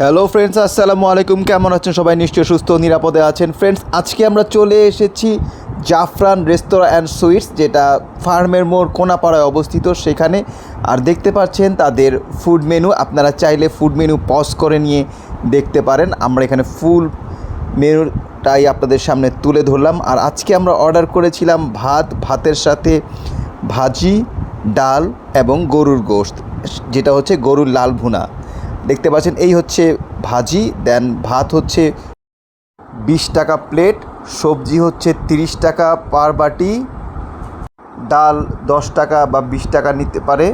Hello friends, আসসালামু আলাইকুম। কেমন আছেন সবাই? নিশ্চয়ই সুস্থ নিরাপদে আছেন। ফ্রেন্ডস, আজকে আমরা চলে এসেছি জাফরান রেস্তোরাঁ অ্যান্ড সুইটস, যেটা ফার্মের মোড় কোনাপাড়ায় অবস্থিত সেখানে। আর দেখতে পাচ্ছেন তাদের ফুড মেনু। আপনারা চাইলে ফুড মেনু পজ করে নিয়ে দেখতে পারেন। আমরা এখানে ফুল মেনুটাই আপনাদের সামনে তুলে ধরলাম। আর আজকে আমরা অর্ডার করেছিলাম ভাতের সাথে ভাজি, ডাল এবং গরুর গোশত, যেটা হচ্ছে গরুর লাল ভুনা। দেখতে পাচ্ছেন এই হচ্ছে ভাজি, দেন ভাত হচ্ছে 20 টাকা প্লেট, সবজি হচ্ছে 30 টাকা পার বাটি, ডাল 10 টাকা বা 20 টাকা নিতে পারে।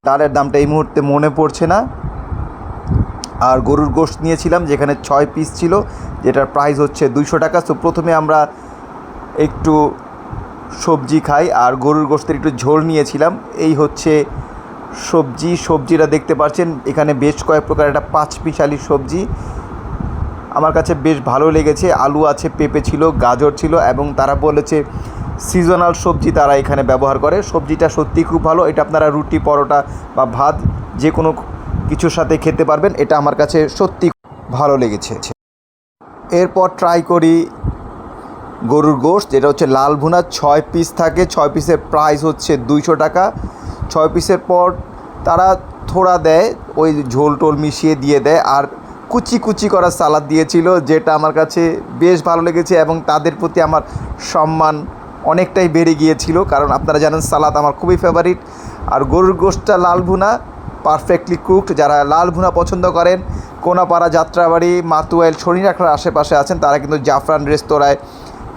ডালের দামটা এই মুহূর্তে মনে পড়ছে না। আর গরুর গোশত নিয়েছিলাম, যেখানে 6 পিস ছিল, যেটার প্রাইস হচ্ছে 200 টাকা। তো প্রথমে আমরা একটু সবজি খাই, আর গরুর গোশতের একটু ঝোল নিয়েছিলাম। এই হচ্ছে সবজিটা দেখতে পাচ্ছেন, এখানে বেশ কয়েক প্রকার একটা 5 পিসালি সবজি আমার কাছে বেশ ভালো লেগেছে। আলু আছে, পেঁপে ছিল, গাজর ছিল, এবং তারা বলেছে সিজনাল সবজি তারা এখানে ব্যবহার করে। সবজিটা সত্যি খুব ভালো। এটা আপনারা রুটি, পরোটা বা ভাত যে কোনো কিছুর সাথে খেতে পারবেন। এটা আমার কাছে সত্যি ভালো লেগেছে। এরপর ট্রাই করি গরুর গোশত, যেটা হচ্ছে লাল ভুনা। 6 পিস থাকে, 6 পিসের প্রাইস হচ্ছে 200 টাকা। 6 পিসের পর তারা থোড়া দেয়, ওই ঝোল টোল মিশিয়ে দিয়ে দেয়, আর কুচি কুচি করা সালাদ দিয়েছিল, যেটা আমার কাছে বেশ ভালো লেগেছে। এবং তাদের প্রতি আমার সম্মান অনেকটাই বেড়ে গিয়েছিল, কারণ আপনারা জানেন সালাদ আমার খুবই ফেভারিট। আর গরুর গোশতটা লাল ভুনা পারফেক্টলি কুকড। যারা লাল ভুনা পছন্দ করেন, কোনাপাড়া, যাত্রাবাড়ি, মাতুয়াইল, শনিরাখার আশেপাশে আছেন, তারা কিন্তু জাফরান রেস্তোরাঁয়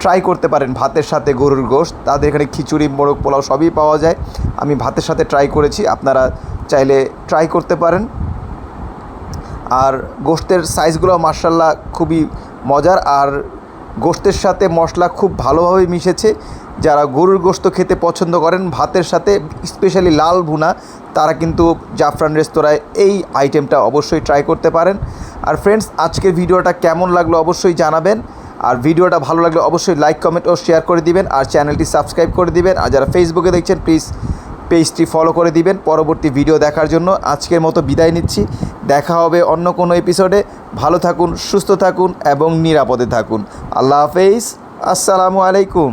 ট্রাই করতে পারেন ভাতের সাথে গরুর গোশত। তাদের এখানে খিচুড়ি, মোরগ পোলাও সবই পাওয়া যায়। আমি ভাতের সাথে ট্রাই করেছি, আপনারা চাইলে ট্রাই করতে পারেন। আর গোশতের সাইজগুলো মাশাআল্লাহ খুবই মজার, আর গোশতের সাথে মশলা খুব ভালোভাবে মিশেছে। যারা গরুর গোশত খেতে পছন্দ করেন ভাতের সাথে, স্পেশালি লাল ভুনা, তারা কিন্তু জাফরান রেস্তোরাঁয় এই আইটেমটা অবশ্যই ট্রাই করতে পারেন। আর ফ্রেন্ডস, আজকের ভিডিওটা কেমন লাগলো অবশ্যই জানাবেন। আর ভিডিওটা ভালো লাগলে অবশ্যই লাইক, কমেন্ট ও শেয়ার করে দিবেন। আর চ্যানেলটি সাবস্ক্রাইব করে দিবেন। আর যারা ফেসবুকে দেখছেন, প্লিজ পেজটি ফলো করে দিবেন পরবর্তী ভিডিও দেখার জন্য। আজকের মতো বিদায় নিচ্ছি। দেখা হবে অন্য কোনো এপিসোডে। ভালো থাকুন, সুস্থ থাকুন এবং নিরাপদে থাকুন। আল্লাহ হাফেজ, আসসালামু আলাইকুম।